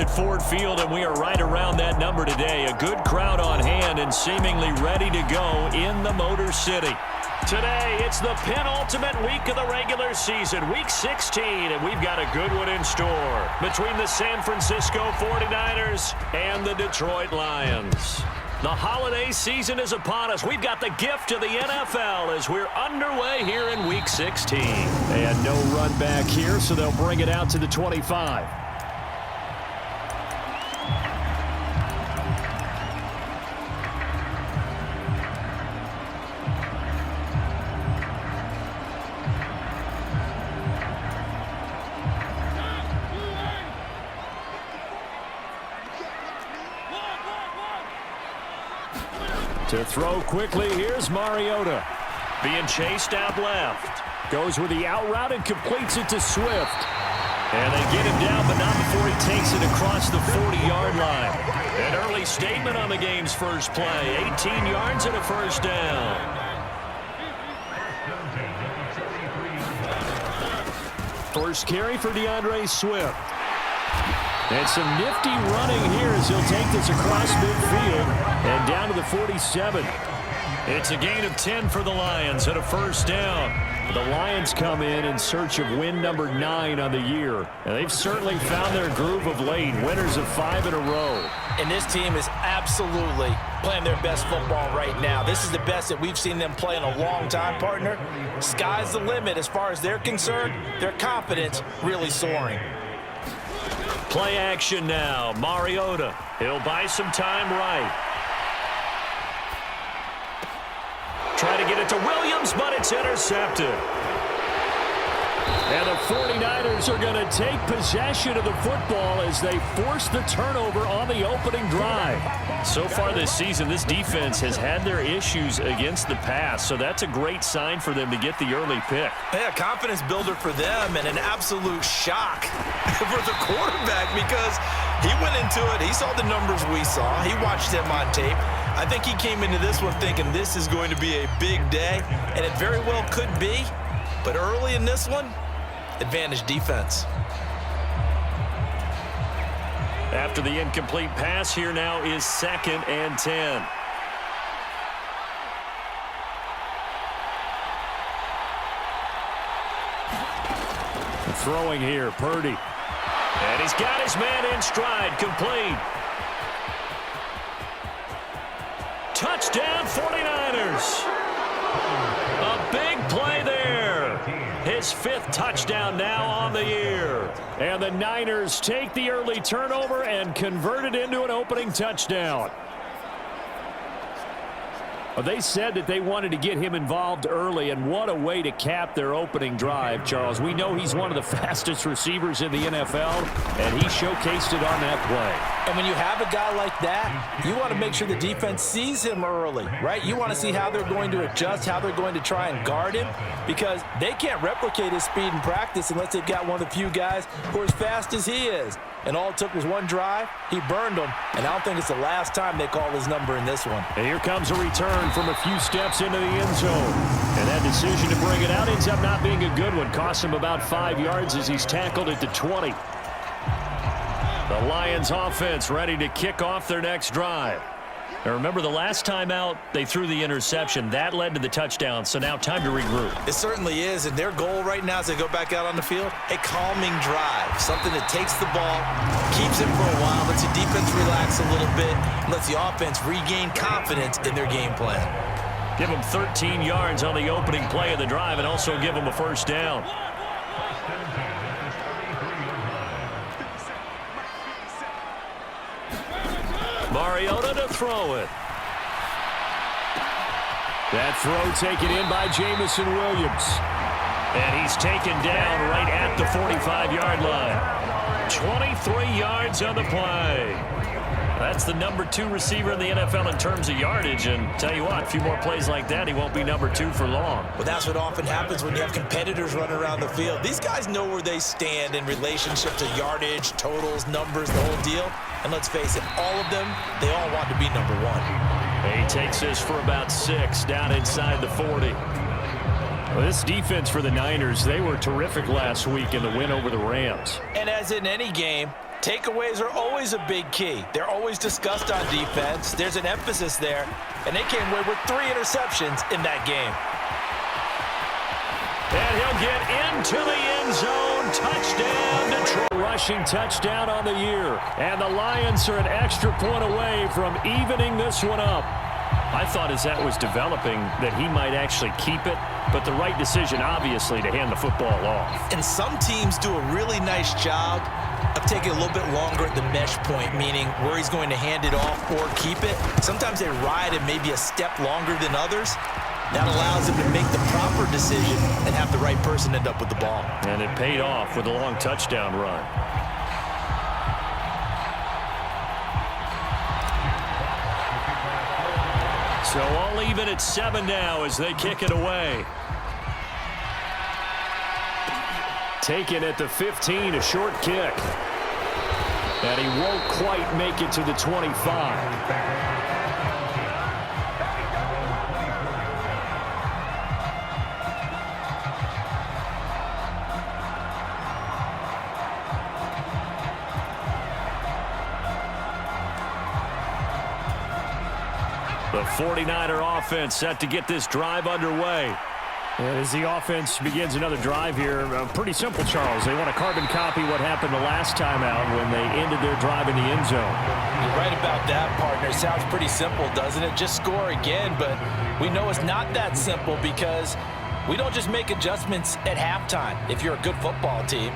At Ford Field, and we are right around that number today. A good crowd on hand and seemingly ready to go in the Motor City. Today, it's the penultimate week of the regular season, Week 16, and we've got a good one in store between the San Francisco 49ers and the Detroit Lions. The holiday season is upon us. We've got the gift of the NFL as we're underway here in Week 16. They had no run back here, so they'll bring it out to the 25. To throw quickly, here's Mariota. Being chased out left. Goes with the out route and completes it to Swift. And they get him down, but not before he takes it across the 40-yard line. An early statement on the game's first play. 18 yards and a first down. First carry for DeAndre Swift. And some nifty running here as he'll take this across midfield and down to the 47. It's a gain of 10 for the Lions and a first down. The Lions come in search of win number 9 on the year. And they've certainly found their groove of late, winners of 5 in a row. And this team is absolutely playing their best football right now. This is the best that we've seen them play in a long time, partner. Sky's the limit as far as they're concerned. Their confidence really soaring. Play action now. Mariota. He'll buy some time right. Try to get it to Williams, but it's intercepted. And the 49ers are going to take possession of the football as they force the turnover on the opening drive. So far this season, this defense has had their issues against the pass, so that's a great sign for them to get the early pick. Yeah, confidence builder for them and an absolute shock for the quarterback because he went into it. He saw the numbers we saw. He watched them on tape. I think he came into this one thinking this is going to be a big day, and it very well could be. But early in this one, advantage defense. After the incomplete pass, here now is 2nd and 10. Throwing here, Purdy. And he's got his man in stride, complete. Touchdown 49ers. A big play there. His 5th touchdown now on the year. And the Niners take the early turnover and convert it into an opening touchdown. Well, they said that they wanted to get him involved early, and what a way to cap their opening drive, Charles. We know he's one of the fastest receivers in the NFL, and he showcased it on that play. And when you have a guy like that, you want to make sure the defense sees him early, right? You want to see how they're going to adjust, how they're going to try and guard him, because they can't replicate his speed in practice unless they've got one of the few guys who are as fast as he is. And all it took was one drive. He burned them, and I don't think it's the last time they call his number in this one. And here comes a return from a few steps into the end zone. And that decision to bring it out ends up not being a good one. Cost him about 5 yards as he's tackled at the 20. The Lions offense ready to kick off their next drive. Now remember, the last time out, they threw the interception. That led to the touchdown, so now time to regroup. It certainly is, and their goal right now as they go back out on the field, a calming drive, something that takes the ball, keeps it for a while, lets the defense relax a little bit, lets the offense regain confidence in their game plan. Give them 13 yards on the opening play of the drive and also give them a first down. Mariota to throw it. That throw taken in by Jamison Williams. And he's taken down right at the 45-yard line. 23 yards on the play. That's the number 2 receiver in the NFL in terms of yardage. And tell you what, a few more plays like that, he won't be number 2 for long. Well, that's what often happens when you have competitors running around the field. These guys know where they stand in relationship to yardage, totals, numbers, the whole deal. And let's face it, all of them, they all want to be number 1. He takes this for about 6 down inside the 40. Well, this defense for the Niners, they were terrific last week in the win over the Rams. And as in any game, Takeaways are always a big key. They're always discussed on defense. There's an emphasis there, and they came away with 3 interceptions in that game. And he'll get into the end zone. Touchdown, Detroit. Rushing touchdown on the year. And the Lions are an extra point away from evening this one up. I thought as that was developing that he might actually keep it, but the right decision, obviously, to hand the football off. And some teams do a really nice job of taking a little bit longer at the mesh point, meaning where he's going to hand it off or keep it. Sometimes they ride it maybe a step longer than others. That allows him to make the proper decision and have the right person end up with the ball. And it paid off with a long touchdown run. So all even at 7 now as they kick it away. Taken at the 15, a short kick. And he won't quite make it to the 25. The 49er offense set to get this drive underway. And as the offense begins another drive here, pretty simple, Charles. They want to carbon copy what happened the last time out when they ended their drive in the end zone. You're right about that, partner. It sounds pretty simple, doesn't it? Just score again, but we know it's not that simple because we don't just make adjustments at halftime if you're a good football team.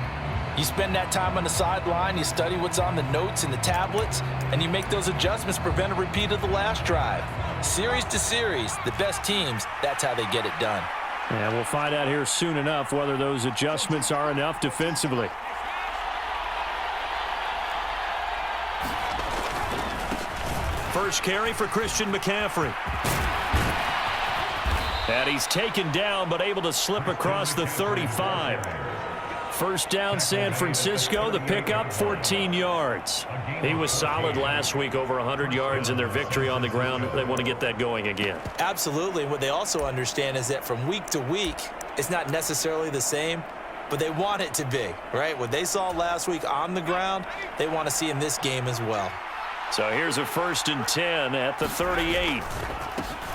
You spend that time on the sideline, you study what's on the notes and the tablets, and you make those adjustments to prevent a repeat of the last drive. Series to series, the best teams, that's how they get it done. And we'll find out here soon enough whether those adjustments are enough defensively. First carry for Christian McCaffrey. And he's taken down but able to slip across the 35. First down, San Francisco. The pickup, 14 yards. He was solid last week, over 100 yards in their victory on the ground. They want to get that going again. Absolutely. What they also understand is that from week to week, it's not necessarily the same, but they want it to be, right? What they saw last week on the ground, they want to see in this game as well. So here's a 1st and 10 at the 38.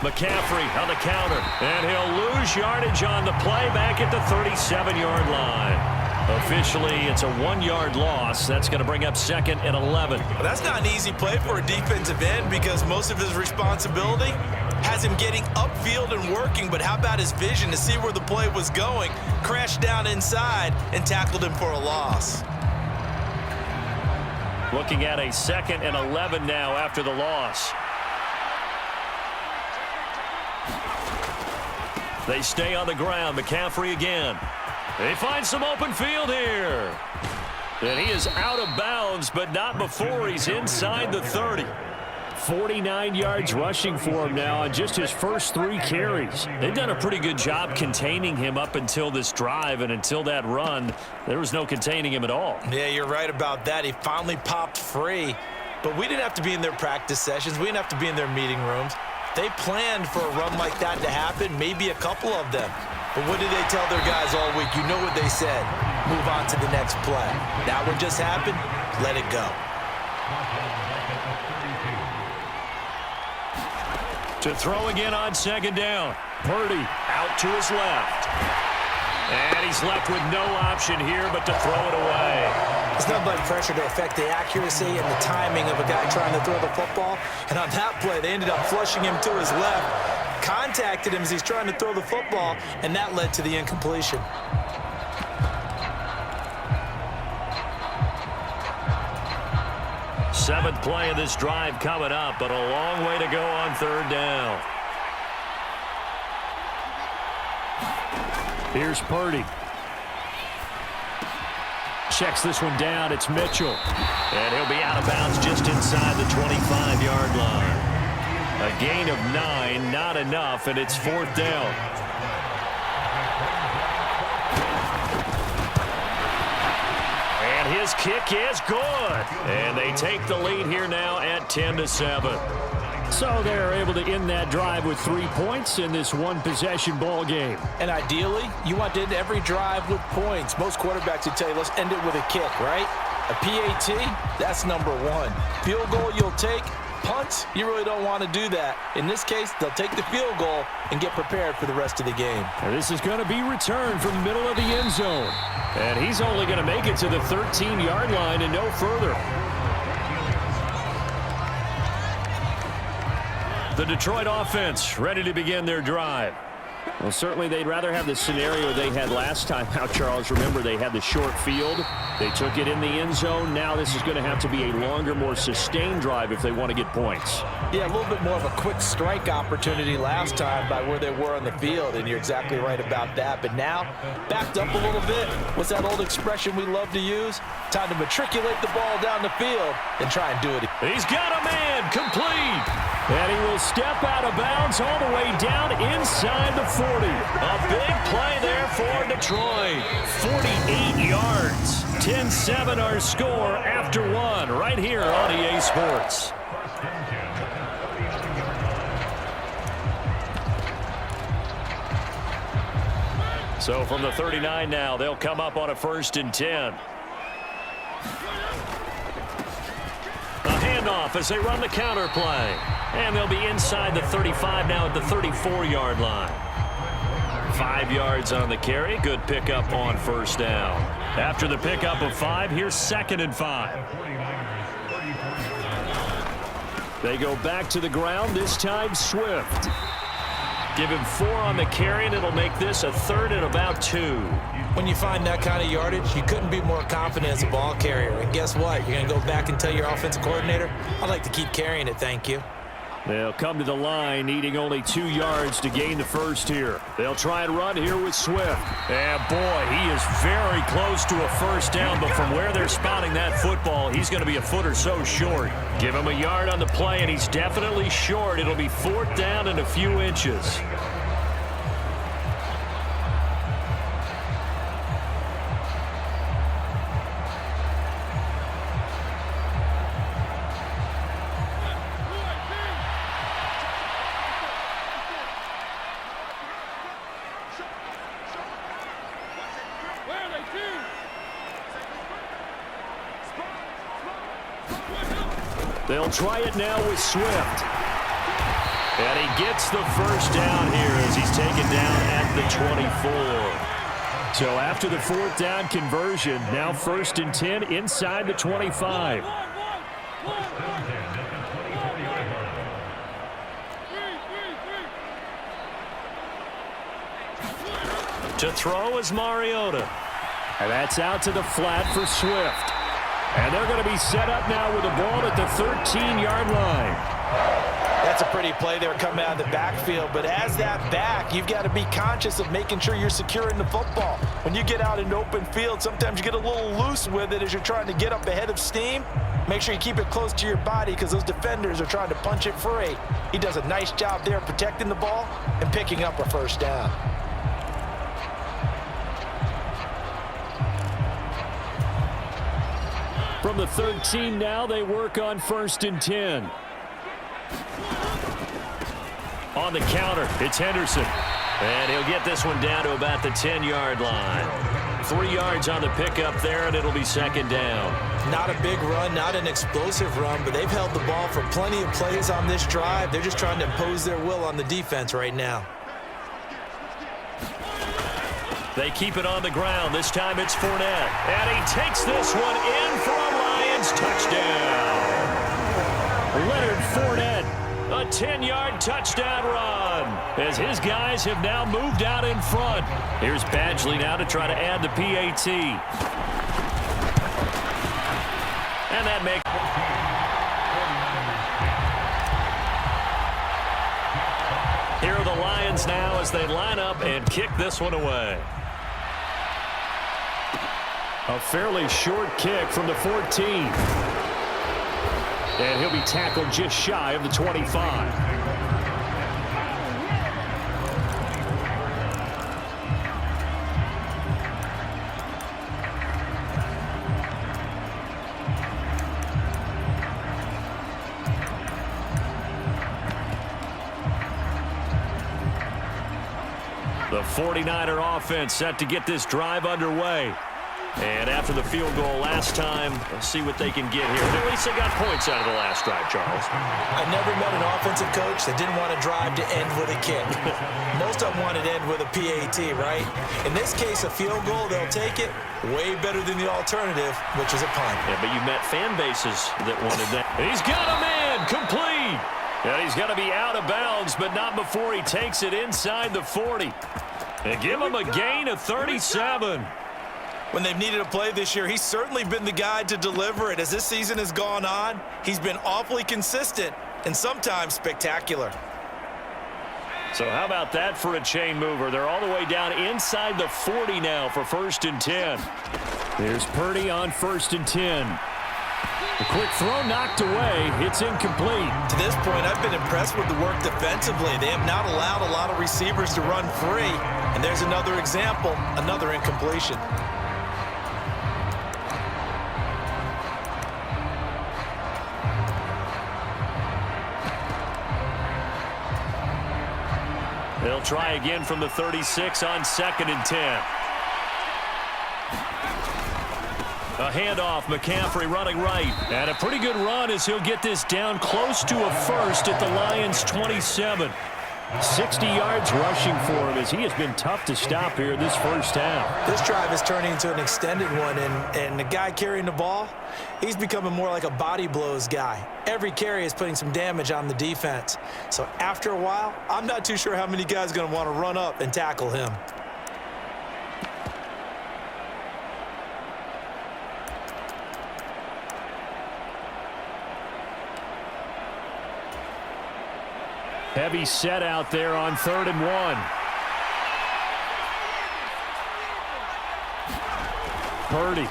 McCaffrey on the counter, and he'll lose yardage on the play back at the 37-yard line. Officially, it's a 1-yard loss. That's going to bring up 2nd and 11. Well, that's not an easy play for a defensive end because most of his responsibility has him getting upfield and working, but how about his vision to see where the play was going, crashed down inside, and tackled him for a loss. Looking at a 2nd and 11 now after the loss. They stay on the ground. McCaffrey again. They find some open field here. And he is out of bounds, but not before he's inside the 30. 49 yards rushing for him now on just his first 3 carries. They've done a pretty good job containing him up until this drive, and until that run, there was no containing him at all. Yeah, you're right about that. He finally popped free, but we didn't have to be in their practice sessions. We didn't have to be in their meeting rooms. They planned for a run like that to happen, maybe a couple of them. But what did they tell their guys all week? You know what they said. Move on to the next play. That one just happened. Let it go. To throw again on 2nd down. Purdy out to his left. And he's left with no option here but to throw it away. It's not like pressure to affect the accuracy and the timing of a guy trying to throw the football. And on that play, they ended up flushing him to his left, contacted him as he's trying to throw the football, and that led to the incompletion. Seventh play of this drive coming up, but a long way to go on 3rd down. Here's Purdy. Checks this one down. It's Mitchell. And he'll be out of bounds just inside the 25-yard line. A gain of 9, not enough, and it's 4th down. And his kick is good. And they take the lead here now at 10-7. So they're able to end that drive with 3 points in this one-possession ball game. And ideally, you want to end every drive with points. Most quarterbacks would tell you, let's end it with a kick, right? A PAT, that's number one. Field goal you'll take. Punts, you really don't want to do that. In this case, they'll take the field goal and get prepared for the rest of the game. And this is going to be returned from the middle of the end zone. And he's only going to make it to the 13-yard line and no further. The Detroit offense ready to begin their drive. Well, certainly they'd rather have the scenario they had last time out, Charles. Remember, they had the short field. They took it in the end zone. Now this is going to have to be a longer, more sustained drive if they want to get points. Yeah, a little bit more of a quick strike opportunity last time by where they were on the field, and you're exactly right about that. But now, backed up a little bit. What's that old expression we love to use? Time to matriculate the ball down the field and try and do it. He's got a man, complete. And he will step out of bounds all the way down inside the 40. A big play there for Detroit. 48 yards. 10-7 our score after one right here on EA Sports. So from the 39 now, they'll come up on a 1st and 10. A handoff as they run the counter play. And they'll be inside the 35 now at the 34-yard line. 5 yards on the carry. Good pickup on 1st down. After the pickup of 5, here's 2nd and 5. They go back to the ground, this time Swift. Give him 4 on the carry, and it'll make this a 3rd and about 2. When you find that kind of yardage, you couldn't be more confident as a ball carrier. And guess what? You're going to go back and tell your offensive coordinator, I'd like to keep carrying it, thank you. They'll come to the line, needing only 2 yards to gain the 1st here. They'll try and run here with Swift. And boy, he is very close to a 1st down, but from where they're spotting that football, he's going to be a foot or so short. Give him a yard on the play, and he's definitely short. It'll be 4th down and a few inches. They'll try it now with Swift. And he gets the 1st down here as he's taken down at the 24. So after the 4th down conversion, now 1st and 10 inside the 25. To throw is Mariota. And that's out to the flat for Swift. And they're going to be set up now with the ball at the 13-yard line. That's a pretty play there coming out of the backfield. But as that back, you've got to be conscious of making sure you're securing the football. When you get out in open field, sometimes you get a little loose with it as you're trying to get up ahead of steam. Make sure you keep it close to your body because those defenders are trying to punch it free. He does a nice job there protecting the ball and picking up a 1st down. From the 13 now, they work on 1st and 10. On the counter, it's Henderson. And he'll get this one down to about the 10-yard line. 3 yards on the pickup there, and it'll be 2nd down. Not a big run, not an explosive run, but they've held the ball for plenty of plays on this drive. They're just trying to impose their will on the defense right now. They keep it on the ground. This time it's Fournette. And he takes this one in for a Lions touchdown. Leonard Fournette, a 10-yard touchdown run. As his guys have now moved out in front. Here's Badgley now to try to add the PAT. And that makes... Here are the Lions now as they line up and kick this one away. A fairly short kick from the 14. And he'll be tackled just shy of the 25. The 49er offense set to get this drive underway. And after the field goal last time, let's see what they can get here. At least they got points out of the last drive, Charles. I never met an offensive coach that didn't want to drive to end with a kick. Most of them wanted to end with a PAT, right? In this case, a field goal, they'll take it. Way better than the alternative, which is a punt. Yeah, but you met fan bases that wanted that. He's got a man, complete. And he's going to be out of bounds, but not before he takes it inside the 40. And give him a gain of 37. When they've needed a play this year, he's certainly been the guy to deliver it. As this season has gone on, he's been awfully consistent and sometimes spectacular. So how about that for a chain mover? They're all the way down inside the 40 now for 1st and 10. There's Purdy on 1st and 10. The quick throw knocked away. It's incomplete. To this point, I've been impressed with the work defensively. They have not allowed a lot of receivers to run free. And there's another example, another incompletion. They'll try again from the 36 on 2nd and 10. A handoff, McCaffrey running right. And a pretty good run as he'll get this down close to a first at the Lions' 27. 60 yards rushing for him as he has been tough to stop here this first half. This drive is turning into an extended one, and the guy carrying the ball, he's becoming more like a body blows guy. Every carry is putting some damage on the defense. So after a while, I'm not too sure how many guys are going to want to run up and tackle him. Heavy set out there on 3rd and 1. Purdy.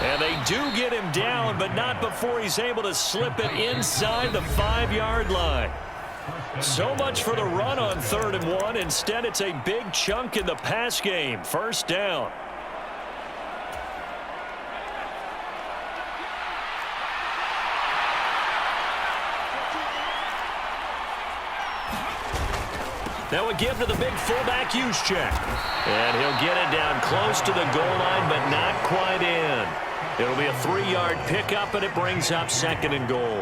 And they do get him down, but not before he's able to slip it inside the 5-yard line. So much for the run on 3rd and 1. Instead, it's a big chunk in the pass game. 1st down. That would give to the big fullback Juszczyk. And he'll get it down close to the goal line, but not quite in. It'll be a 3-yard pickup, and it brings up 2nd and goal.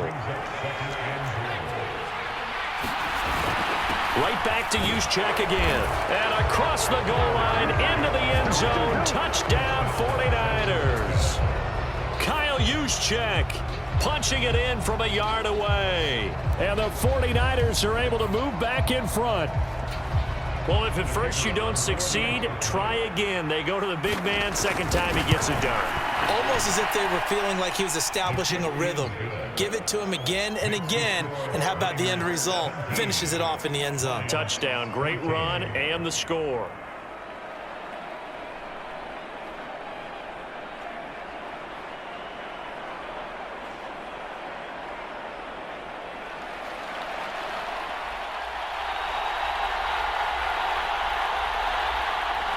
Right back to Juszczyk again. And across the goal line, into the end zone. Touchdown, 49ers. Kyle Juszczyk punching it in from a yard away. And the 49ers are able to move back in front. Well, if at first you don't succeed, try again. They go to the big man. Second time he gets it done. Almost as if they were feeling like he was establishing a rhythm. Give it to him again and again, and how about the end result? Finishes it off in the end zone. Touchdown, great run, and the score.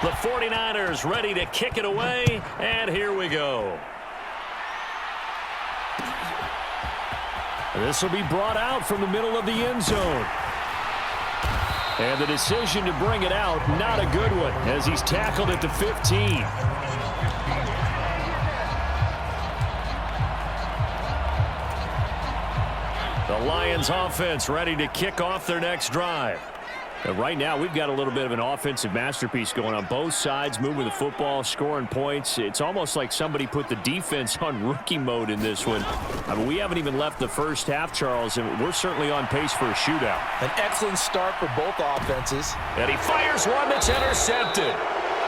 The 49ers ready to kick it away, and here we go. This will be brought out from the middle of the end zone. And the decision to bring it out, not a good one, as he's tackled at the 15. The Lions offense ready to kick off their next drive. And right now, we've got a little bit of an offensive masterpiece going on both sides, moving the football, scoring points. It's almost like somebody put the defense on rookie mode in this one. I mean, we haven't even left the first half, Charles, and we're certainly on pace for a shootout. An excellent start for both offenses. And he fires one that's intercepted.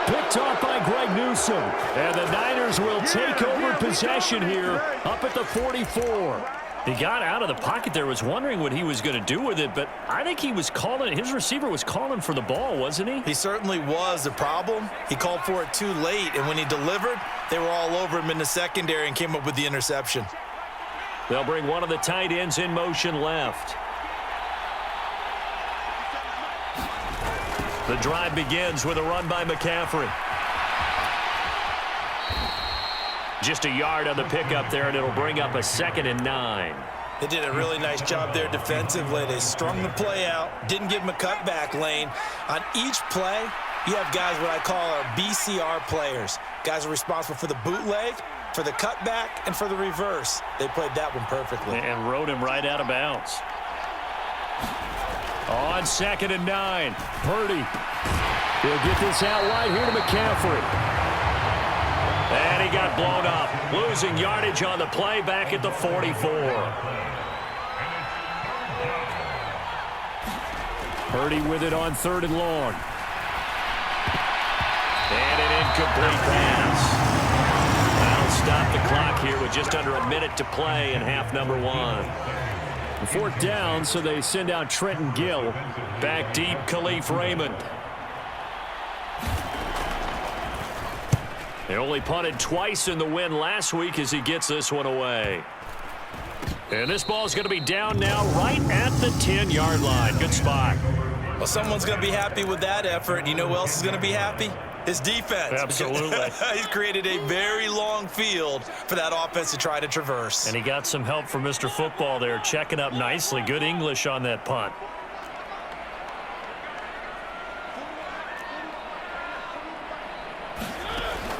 Picked off by Greg Newsome. And the Niners will take over possession here up at the 44. He got out of the pocket there, was wondering what he was going to do with it, but I think he was calling, his receiver was calling for the ball, wasn't he? He certainly was. The problem, he called for it too late, and when he delivered, they were all over him in the secondary and came up with the interception. They'll bring one of the tight ends in motion left. The drive begins with a run by McCaffrey. Just a yard on the pickup there, and it'll bring up a 2nd and 9. They did a really nice job there defensively. They strung the play out, didn't give them a cutback lane. On each play, you have guys what I call our BCR players. Guys are responsible for the bootleg, for the cutback, and for the reverse. They played that one perfectly. And rode him right out of bounds. On 2nd and 9, Purdy. He'll get this out wide here to McCaffrey. And he got blown up. Losing yardage on the play back at the 44. Purdy with it on 3rd and long. And an incomplete pass. That'll stop the clock here with just under a minute to play in half number 1. 4th down, so they send out Trenton Gill. Back deep, Khalif Raymond. They only punted twice in the win last week as he gets this one away. And this ball is going to be down now right at the 10-yard line. Good spot. Well, someone's going to be happy with that effort. And you know who else is going to be happy? His defense. Absolutely. He's created a very long field for that offense to try to traverse. And he got some help from Mr. Football there, checking up nicely. Good English on that punt.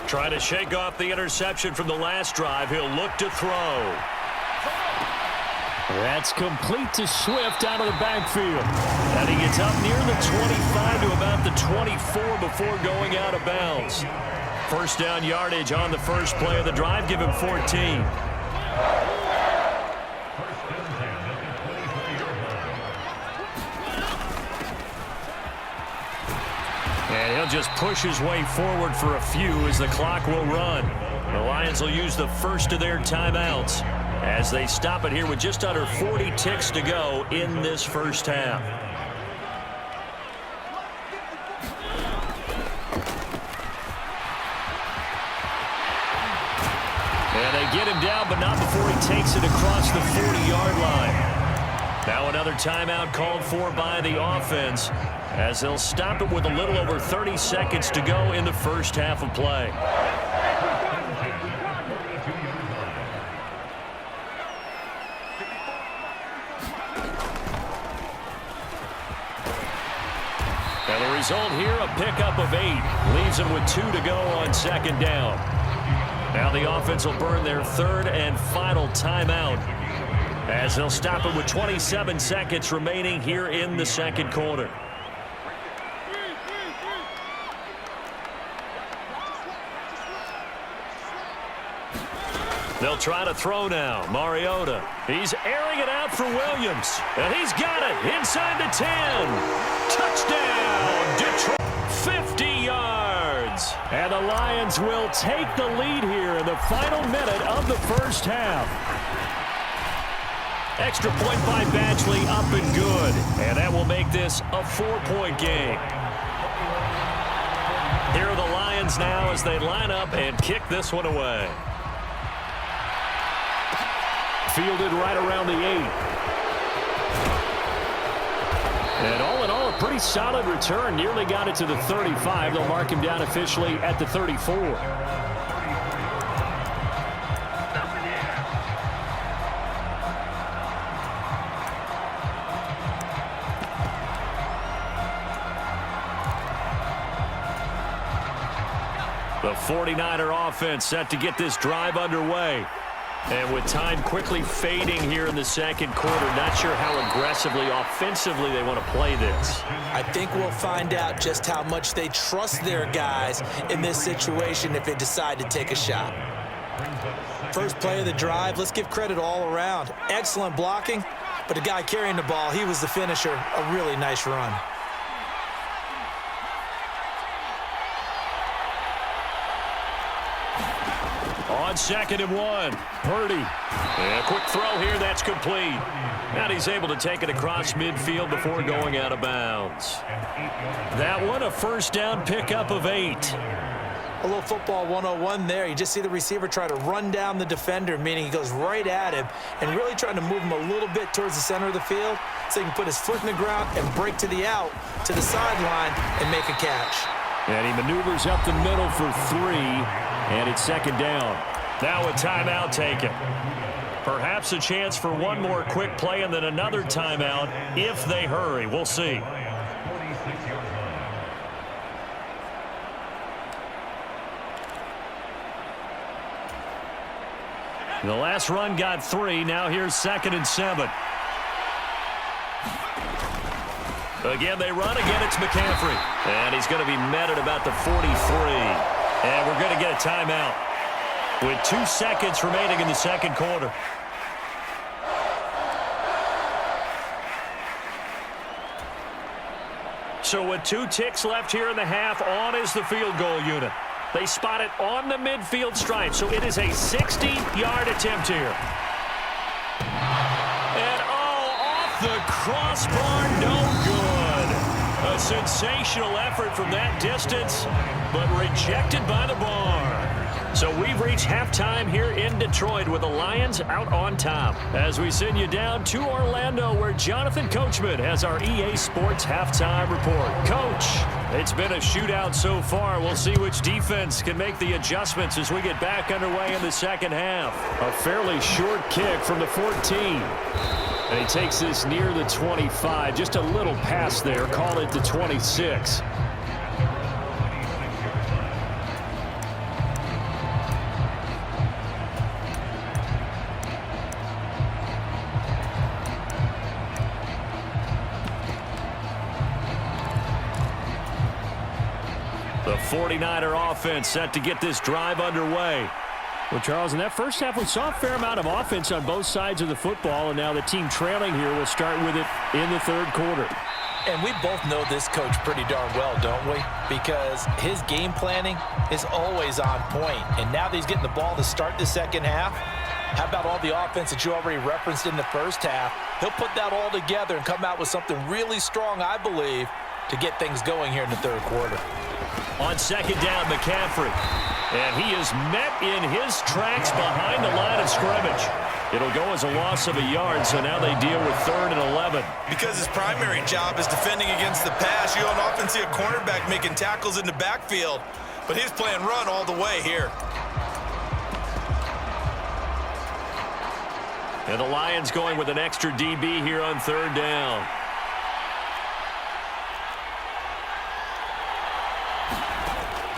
Trying to shake off the interception from the last drive. He'll look to throw. That's complete to Swift out of the backfield. And he gets up near the 25 to about the 24 before going out of bounds. First down yardage on the first play of the drive. Give him 14. And he'll just push his way forward for a few as the clock will run. The Lions will use the first of their timeouts as they stop it here with just under 40 ticks to go in this first half. And they get him down, but not before he takes it across the 40-yard line. Now another timeout called for by the offense as they'll stop it with a little over 30 seconds to go in the first half of play. And the result here, a pickup of 8. Leaves them with 2 to go on 2nd down. Now the offense will burn their 3rd and final timeout as they'll stop it with 27 seconds remaining here in the 2nd quarter. They'll try to throw now. Mariota. He's airing it out for Williams. And he's got it inside the 10. Touchdown, Detroit. 50 yards. And the Lions will take the lead here in the final minute of the first half. Extra point by Badgley up and good. And that will make this a 4-point game. Here are the Lions now as they line up and kick this one away. Fielded right around the 8. And all in all, a pretty solid return. Nearly got it to the 35. They'll mark him down officially at the 34. The 49er offense set to get this drive underway. And with time quickly fading here in the 2nd quarter, not sure how aggressively, offensively they want to play this. I think we'll find out just how much they trust their guys in this situation if they decide to take a shot. First play of the drive, let's give credit all around. Excellent blocking, but the guy carrying the ball, he was the finisher. A really nice run. On 2nd and 1, Purdy. And a quick throw here, that's complete. And he's able to take it across midfield before going out of bounds. That one, a first down pickup of 8. A little football 101 there. You just see the receiver try to run down the defender, meaning he goes right at him and really trying to move him a little bit towards the center of the field so he can put his foot in the ground and break to the out, to the sideline, and make a catch. And he maneuvers up the middle for 3, and it's 2nd down. Now a timeout taken. Perhaps a chance for one more quick play and then another timeout if they hurry. We'll see. The last run got 3. Now here's 2nd and 7. Again, they run. Again, it's McCaffrey. And he's going to be met at about the 43. And we're going to get a timeout with 2 seconds remaining in the second quarter. So with 2 ticks left here in the half, on is the field goal unit. They spot it on the midfield stripe, so it is a 60-yard attempt here. And, off the crossbar, no good. A sensational effort from that distance, but rejected by the bar. So we've reached halftime here in Detroit with the Lions out on top. As we send you down to Orlando, where Jonathan Coachman has our EA Sports halftime report. Coach, it's been a shootout so far. We'll see which defense can make the adjustments as we get back underway in the second half. A fairly short kick from the 14. And he takes this near the 25. Just a little pass there. Call it the 26. The 49er offense set to get this drive underway. Well, Charles, in that first half, we saw a fair amount of offense on both sides of the football, and now the team trailing here will start with it in the third quarter. And we both know this coach pretty darn well, don't we? Because his game planning is always on point. And now that he's getting the ball to start the second half, how about all the offense that you already referenced in the first half? He'll put that all together and come out with something really strong, I believe, to get things going here in the third quarter. On second down, McCaffrey. And he is met in his tracks behind the line of scrimmage. It'll go as a loss of a yard, so now they deal with 3rd and 11. Because his primary job is defending against the pass, you don't often see a cornerback making tackles in the backfield. But he's playing run all the way here. And the Lions going with an extra DB here on 3rd down.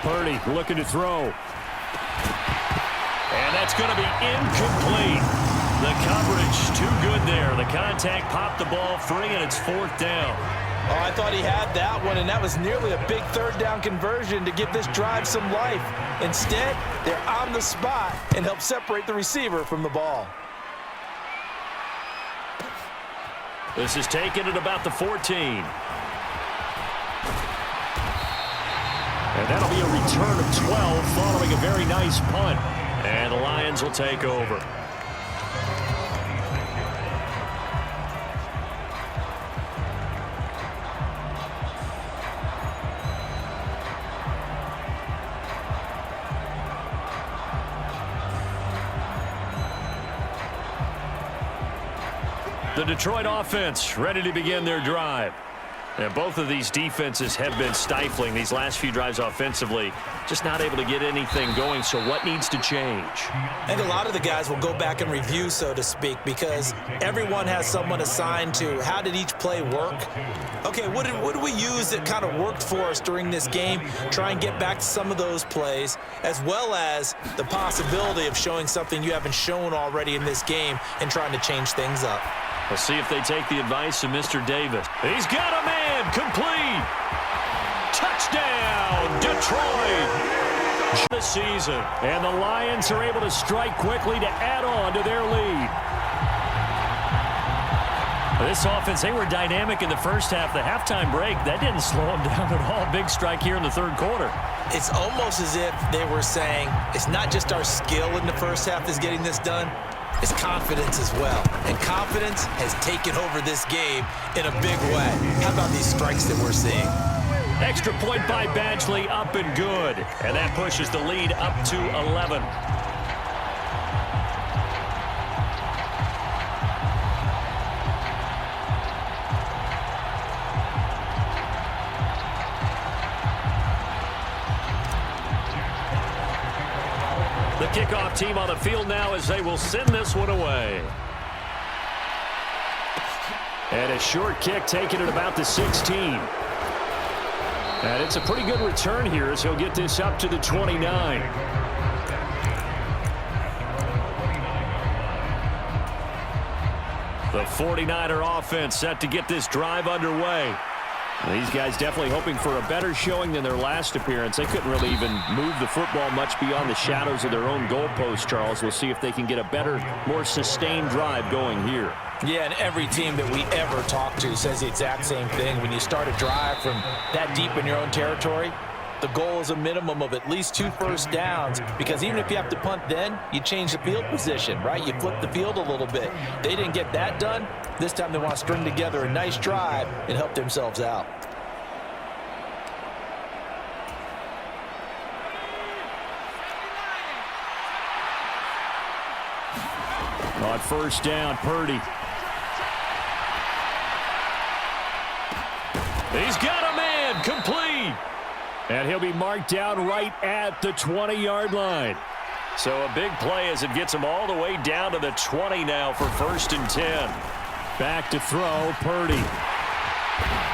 Purdy looking to throw. And that's going to be incomplete. The coverage too good there. The contact popped the ball free, and it's 4th down. Oh, I thought he had that one, and that was nearly a big 3rd down conversion to give this drive some life. Instead, they're on the spot and help separate the receiver from the ball. This is taken at about the 14. And that'll be a return of 12 following a very nice punt. And the Lions will take over. The Detroit offense ready to begin their drive. And both of these defenses have been stifling these last few drives offensively. Just not able to get anything going, so what needs to change? I think a lot of the guys will go back and review, so to speak, because everyone has someone assigned to how did each play work. Okay, what did we use that kind of worked for us during this game? Try and get back to some of those plays, as well as the possibility of showing something you haven't shown already in this game and trying to change things up. We'll see if they take the advice of Mr. Davis. He's got a man, complete. Touchdown, Detroit. The season, and the Lions are able to strike quickly to add on to their lead. This offense, they were dynamic in the first half. The halftime break, that didn't slow them down at all. Big strike here in the third quarter. It's almost as if they were saying, it's not just our skill in the first half that's getting this done. It's confidence as well. And confidence has taken over this game in a big way. How about these strikes that we're seeing? Extra point by Badgley, up and good. And that pushes the lead up to 11. The kickoff team on the field now as they will send this one away. And a short kick taken at about the 16. And it's a pretty good return here as he'll get this up to the 29. The 49er offense set to get this drive underway. These guys definitely hoping for a better showing than their last appearance. They couldn't really even move the football much beyond the shadows of their own goalpost, Charles. We'll see if they can get a better, more sustained drive going here. Yeah, and every team that we ever talk to says the exact same thing. When you start a drive from that deep in your own territory, the goal is a minimum of at least 2 first downs, because even if you have to punt then, you change the field position, right? You flip the field a little bit. They didn't get that done. This time they want to string together a nice drive and help themselves out. On first down, Purdy. He's got a man, complete. And he'll be marked down right at the 20-yard line. So a big play as it gets him all the way down to the 20 now for 1st and 10. Back to throw, Purdy.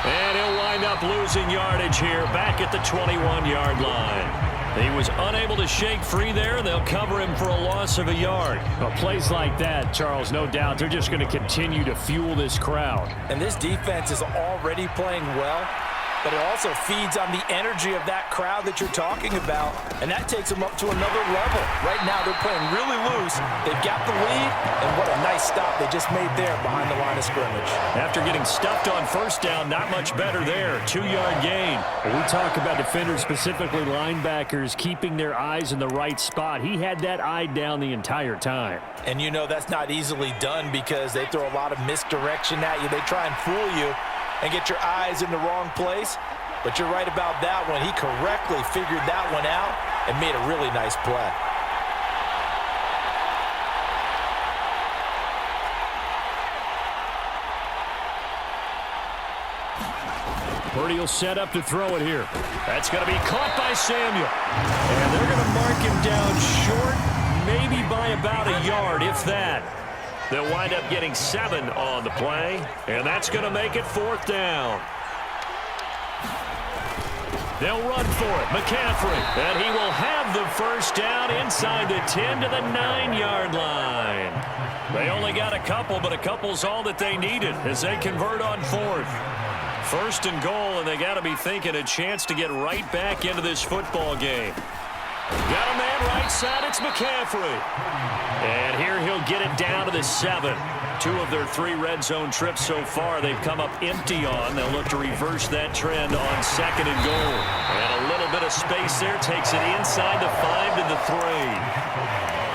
And he'll wind up losing yardage here back at the 21-yard line. He was unable to shake free there. They'll cover him for a loss of a yard. Well, plays like that, Charles, no doubt, they're just going to continue to fuel this crowd. And this defense is already playing well, but it also feeds on the energy of that crowd that you're talking about, and that takes them up to another level. Right now, they're playing really loose. They've got the lead, and what a nice stop they just made there behind the line of scrimmage. After getting stuffed on first down, not much better there. 2-yard gain. We talk about defenders, specifically linebackers, keeping their eyes in the right spot. He had that eye down the entire time. And you know that's not easily done because they throw a lot of misdirection at you. They try and fool you and get your eyes in the wrong place. But you're right about that one. He correctly figured that one out and made a really nice play. Purdy will set up to throw it here. That's going to be caught by Samuel. And they're going to mark him down short, maybe by about a yard, if that. They'll wind up getting 7 on the play, and that's going to make it 4th down. They'll run for it. McCaffrey, and he will have the first down inside the 10 to the 9-yard line. They only got a couple, but a couple's all that they needed as they convert on 4th. 1st and goal, and they got to be thinking a chance to get right back into this football game. Got a man right side. It's McCaffrey. And here he'll get it down to the 7. 2 of their 3 red zone trips so far they've come up empty on. They'll look to reverse that trend on 2nd and goal. And a little bit of space there. Takes it inside the 5 to the 3.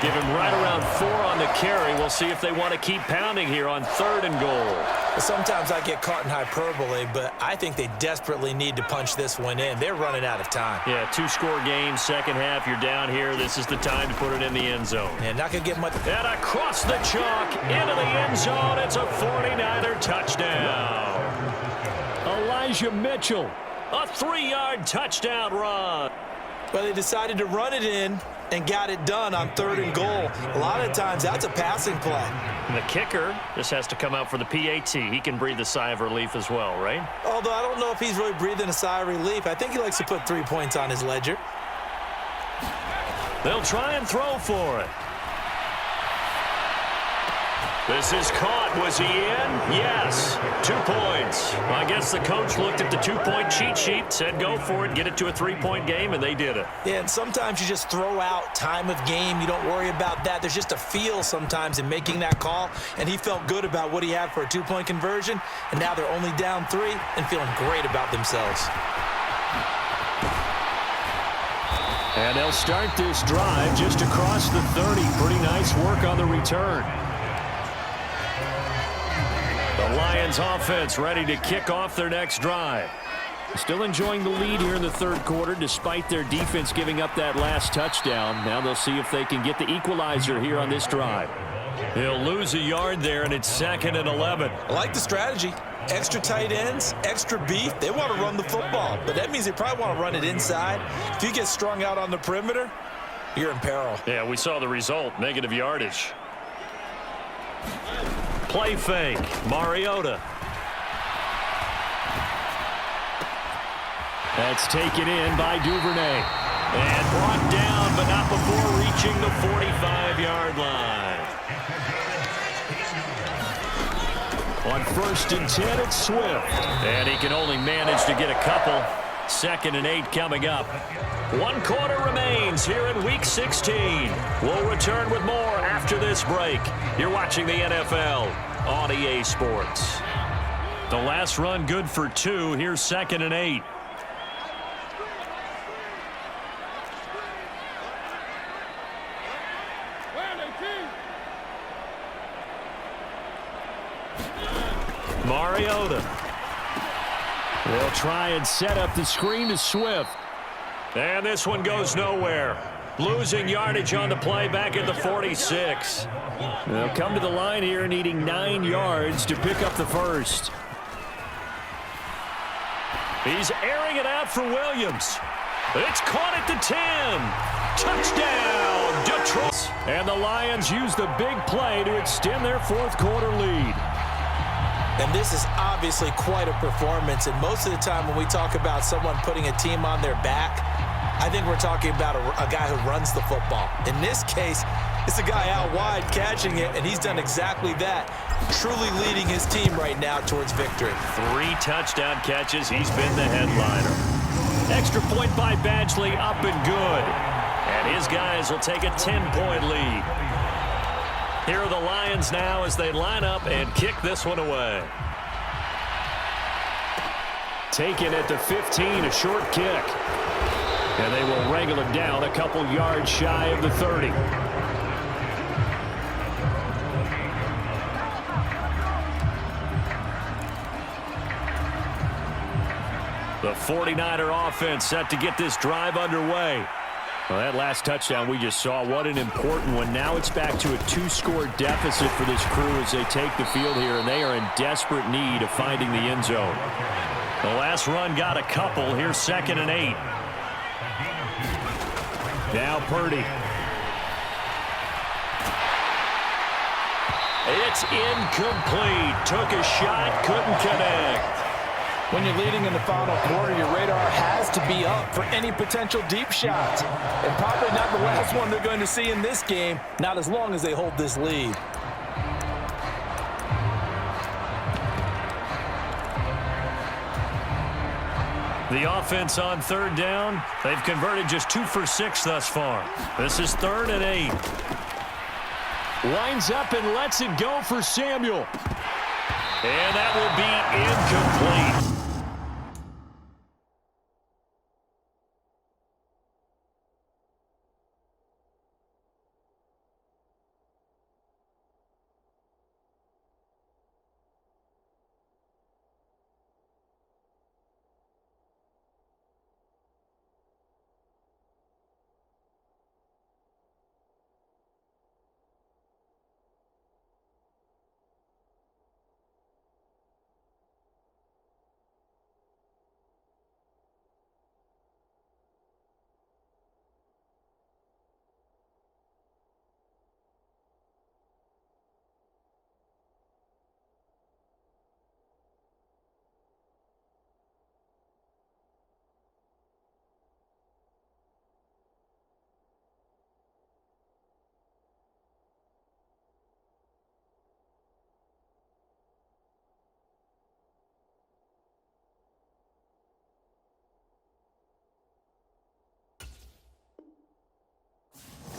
Give him right around 4 on the carry. We'll see if they want to keep pounding here on 3rd and goal. Sometimes I get caught in hyperbole, but I think they desperately need to punch this one in. They're running out of time. Yeah, 2-score game, second half. You're down here. This is the time to put it in the end zone. And not going to get much. And across the chalk into the end zone. It's a 49er touchdown. Elijah Mitchell, a 3-yard touchdown run. Well, they decided to run it in and got it done on 3rd and goal. A lot of times that's a passing play. And the kicker just has to come out for the PAT. He can breathe a sigh of relief as well, right? Although I don't know if he's really breathing a sigh of relief. I think he likes to put 3 points on his ledger. They'll try and throw for it. This is caught. Was he in? Yes. 2 points. I guess the coach looked at the 2-point cheat sheet, said go for it, get it to a 3-point game, and they did it. Yeah, and sometimes you just throw out time of game. You don't worry about that. There's just a feel sometimes in making that call, and he felt good about what he had for a 2-point conversion, and now they're only down 3 and feeling great about themselves. And they'll start this drive just across the 30. Pretty nice work on the return. The Lions offense ready to kick off their next drive. Still enjoying the lead here in the 3rd quarter despite their defense giving up that last touchdown. Now they'll see if they can get the equalizer here on this drive. He'll lose a yard there, and it's 2nd and 11. I like the strategy. Extra tight ends, extra beef. They want to run the football, but that means they probably want to run it inside. If you get strung out on the perimeter, you're in peril. Yeah, we saw the result, negative yardage. Play fake, Mariota. That's taken in by Duvernay. And brought down, but not before reaching the 45-yard line. On 1st and 10, it's Swift. And he can only manage to get a couple. 2nd and 8 coming up. 1 quarter remains here in Week 16. We'll return with more after this break. You're watching the NFL on EA Sports. The last run good for 2. Here's 2nd and 8. Mariota will try and set up the screen to Swift. And this one goes nowhere. Losing yardage on the play back at the 46. They'll come to the line here needing 9 yards to pick up the first. He's airing it out for Williams. It's caught at the 10. Touchdown, Detroit. And the Lions use the big play to extend their 4th quarter lead. And this is obviously quite a performance. And most of the time when we talk about someone putting a team on their back, I think we're talking about a guy who runs the football. In this case, it's a guy out wide catching it, and he's done exactly that, truly leading his team right now towards victory. 3 touchdown catches. He's been the headliner. Extra point by Badgley, up and good. And his guys will take a 10-point lead. Here are the Lions now as they line up and kick this one away. Taken at the 15, a short kick. And they will wrangle it down a couple yards shy of the 30. The 49er offense set to get this drive underway. Well, that last touchdown we just saw, what an important one. Now it's back to a 2-score deficit for this crew as they take the field here, and they are in desperate need of finding the end zone. The last run got a couple. Here's 2nd and 8. Now Purdy. It's incomplete. Took a shot, couldn't connect. When you're leading in the final quarter, your radar has to be up for any potential deep shots. And probably not the last one they're going to see in this game, not as long as they hold this lead. The offense on 3rd down, they've converted just 2 for 6 thus far. This is 3rd and 8. Lines up and lets it go for Samuel. And that will be incomplete.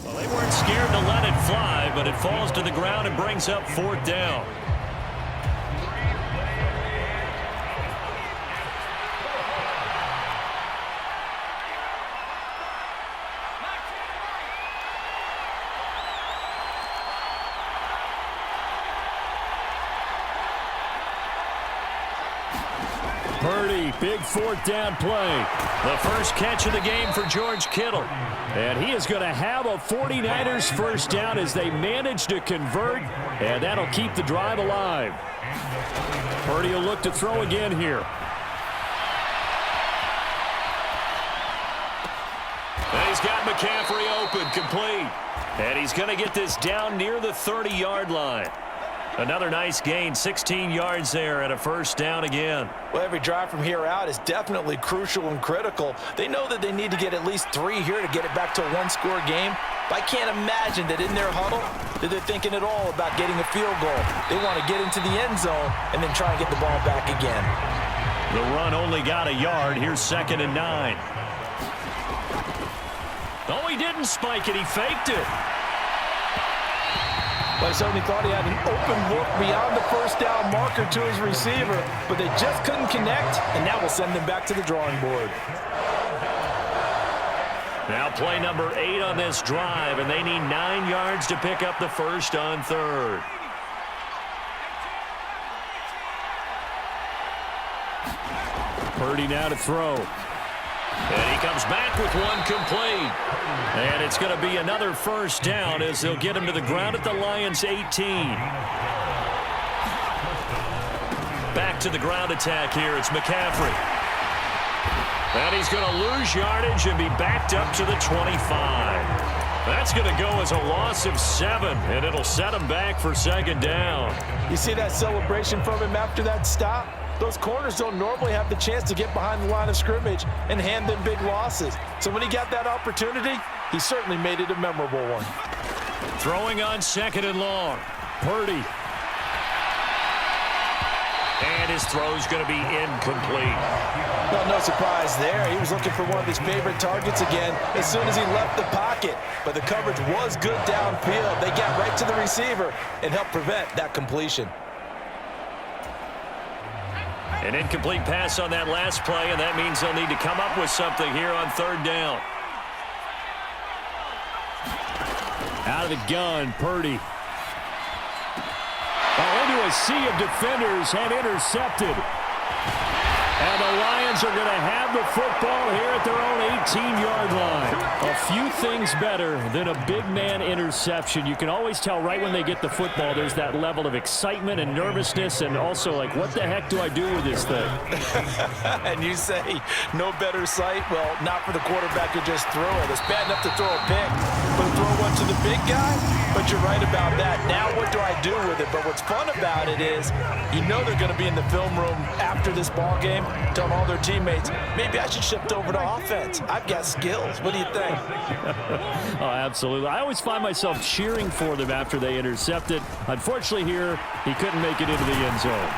Well, they weren't scared to let it fly, but it falls to the ground and brings up 4th down. Purdy, big 4th down play. The first catch of the game for George Kittle. And he is going to have a 49ers first down as they manage to convert, and that'll keep the drive alive. Purdy will look to throw again here. And he's got McCaffrey open, complete. And he's going to get this down near the 30-yard line. Another nice gain, 16 yards there and a first down again. Well, every drive from here out is definitely crucial and critical. They know that they need to get at least 3 here to get it back to a one-score game. But I can't imagine that in their huddle that they're thinking at all about getting a field goal. They want to get into the end zone and then try and get the ball back again. The run only got a yard. Here's 2nd and 9. Oh, he didn't spike it. He faked it. Well, I certainly thought he had an open look beyond the first down marker to his receiver, but they just couldn't connect, and that will send them back to the drawing board. Now play number 8 on this drive, and they need 9 yards to pick up the first on 3rd. Purdy now to throw. And he comes back with one complete. And it's going to be another first down as they'll get him to the ground at the Lions' 18. Back to the ground attack here. It's McCaffrey. And he's going to lose yardage and be backed up to the 25. That's going to go as a loss of 7, and it'll set him back for 2nd down. You see that celebration from him after that stop? Those corners don't normally have the chance to get behind the line of scrimmage and hand them big losses. So when he got that opportunity, he certainly made it a memorable one. Throwing on 2nd and long. Purdy. And his throw's going to be incomplete. Well, no surprise there. He was looking for one of his favorite targets again as soon as he left the pocket. But the coverage was good downfield. They got right to the receiver and helped prevent that completion. An incomplete pass on that last play, and that means they'll need to come up with something here on 3rd down. Out of the gun, Purdy. Into a sea of defenders and intercepted. And the Lions are going to have the football here at their own 18-yard line. A few things better than a big man interception. You can always tell right when they get the football, there's that level of excitement and nervousness, and also like, what the heck do I do with this thing? And you say, no better sight? Well, not for the quarterback to just throw it. It's bad enough to throw a pick, but throw one to the big guy? But you're right about that. Now what do I do with it? But what's fun about it is, you know they're going to be in the film room after this ball game, telling all their teammates, maybe I should shift over to offense. I've got skills. What do you think? Oh, absolutely. I always find myself cheering for them after they intercepted. Unfortunately here, he couldn't make it into the end zone.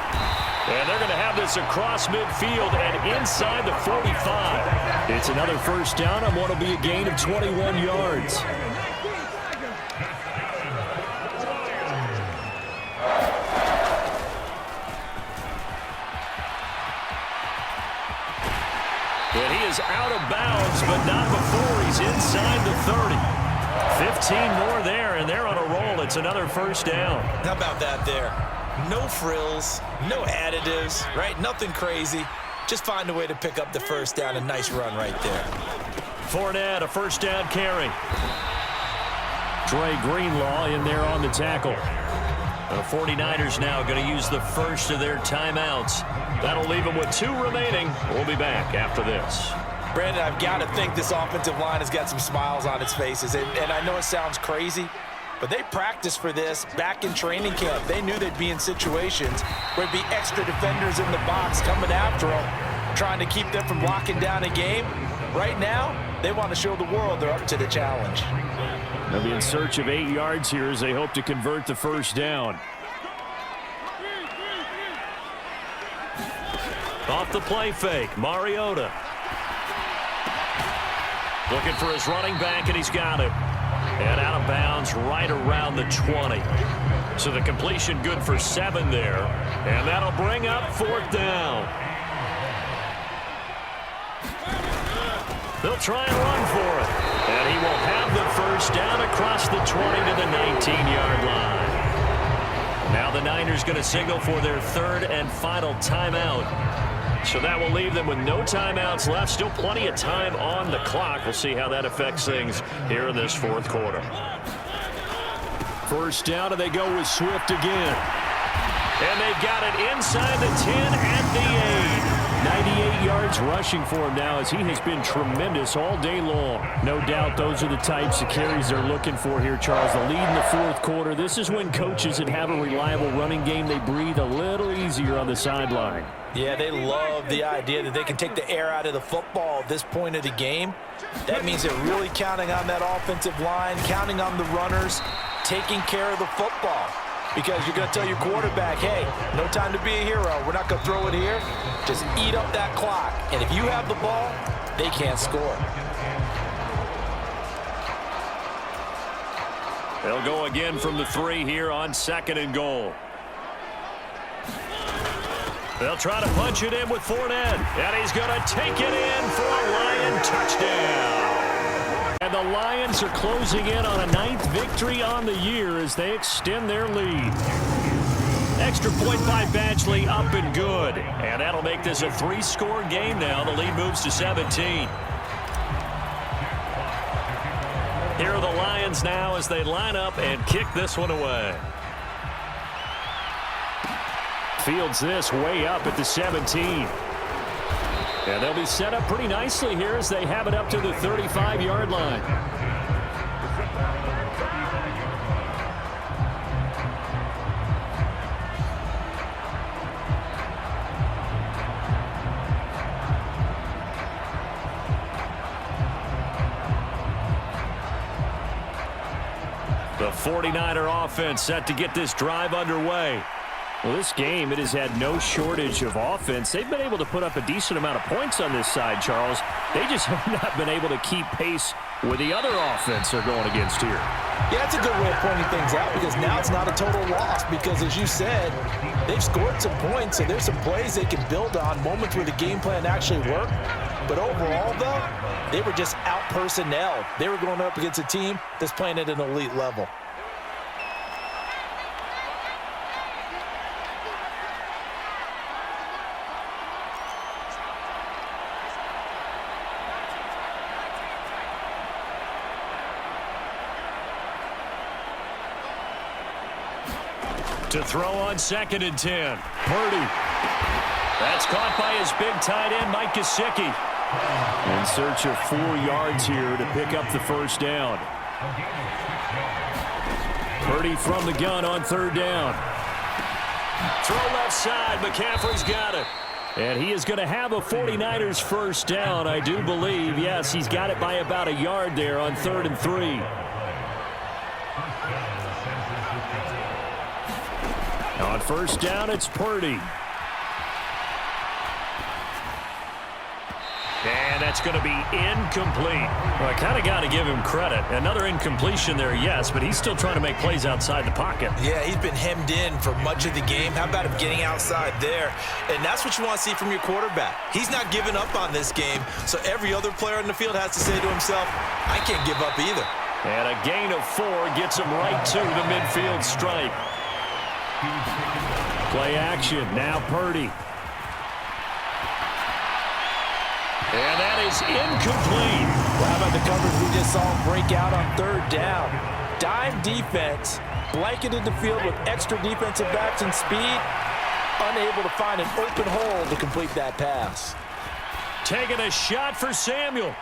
And they're going to have this across midfield and inside the 45. It's another first down on what will be a gain of 21 yards. And he is out of bounds, but not before he's inside the 30. 15 more there, and they're on a roll. It's another first down. How about that there? No frills, no additives, right? Nothing crazy. Just find a way to pick up the first down. A nice run right there. Fournette, a first down carry. Trey Greenlaw in there on the tackle. The 49ers now going to use the first of their timeouts. That'll leave them with 2 remaining. We'll be back after this. Brandon, I've got to think this offensive line has got some smiles on its faces. And I know it sounds crazy, but they practiced for this back in training camp. They knew they'd be in situations where there'd be extra defenders in the box coming after them, trying to keep them from locking down a game. Right now, they want to show the world they're up to the challenge. They'll be in search of 8 yards here as they hope to convert the first down. Off the play fake, Mariota. Looking for his running back, and he's got it. And out of bounds right around the 20. So the completion good for 7 there. And that'll bring up 4th down. They'll try and run for it. And he will have the first down across the 20 to the 19-yard line. Now the Niners going to signal for their 3rd and final timeout. So that will leave them with no timeouts left. Still plenty of time on the clock. We'll see how that affects things here in this 4th quarter. First down, and they go with Swift again. And they've got it inside the 10 at the 8. 98 yards rushing for him now as he has been tremendous all day long. No doubt those are the types of carries they're looking for here, Charles. The lead in the fourth quarter. This is when coaches that have a reliable running game, they breathe a little easier on the sideline. Yeah, they love the idea that they can take the air out of the football at this point of the game. That means they're really counting on that offensive line, counting on the runners, taking care of the football. Because you're going to tell your quarterback, hey, no time to be a hero. We're not going to throw it here. Just eat up that clock. And if you have the ball, they can't score. They'll go again from the 3 here on 2nd and goal. They'll try to punch it in with Fournette. And he's going to take it in for a Lion touchdown. And the Lions are closing in on a 9th victory on the year as they extend their lead. Extra point by Badgley, up and good. And that'll make this a 3-score game now. The lead moves to 17. Here are the Lions now as they line up and kick this one away. Fields this way up at the 17. And they'll be set up pretty nicely here as they have it up to the 35-yard line. The 49er offense set to get this drive underway. Well, this game, it has had no shortage of offense. They've been able to put up a decent amount of points on this side, Charles. They just have not been able to keep pace with the other offense they're going against here. Yeah, that's a good way of pointing things out because now it's not a total loss because, as you said, they've scored some points, and there's some plays they can build on, moments where the game plan actually worked. But overall, though, they were just out-personnel. They were going up against a team that's playing at an elite level. To throw on 2nd and 10. Purdy. That's caught by his big tight end, Mike Gesicki. In search of 4 yards here to pick up the first down. Purdy from the gun on 3rd down. Throw left side. McCaffrey's got it. And he is going to have a 49ers first down, I do believe. Yes, he's got it by about a yard there on 3rd and 3. On first down, it's Purdy. And that's going to be incomplete. Well, I kind of got to give him credit. Another incompletion there, yes, but he's still trying to make plays outside the pocket. Yeah, he's been hemmed in for much of the game. How about him getting outside there? And that's what you want to see from your quarterback. He's not giving up on this game, so every other player in the field has to say to himself, I can't give up either. And a gain of 4 gets him right to the midfield stripe. Play action. Now Purdy. And that is incomplete. Well, how about the coverage we just saw him break out on 3rd down? Dime defense, blanketed the field with extra defensive backs and speed, unable to find an open hole to complete that pass. Taking a shot for Samuel.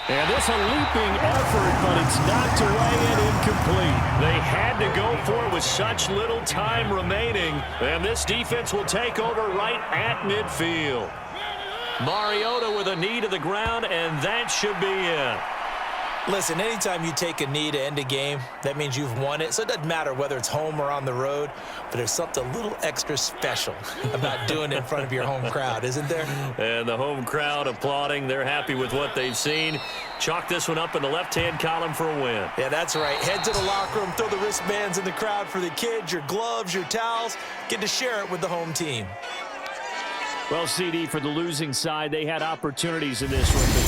And this a leaping effort, but it's knocked away and incomplete. They had to go for it with such little time remaining. And this defense will take over right at midfield. Mariota with a knee to the ground, and that should be it. Listen, anytime you take a knee to end a game, that means you've won it. So it doesn't matter whether it's home or on the road, but there's something a little extra special about doing it in front of your home crowd, isn't there? And the home crowd applauding. They're happy with what they've seen. Chalk this one up in the left-hand column for a win. Yeah, that's right. Head to the locker room, throw the wristbands in the crowd for the kids, your gloves, your towels. Get to share it with the home team. Well, CD, for the losing side, they had opportunities in this one, but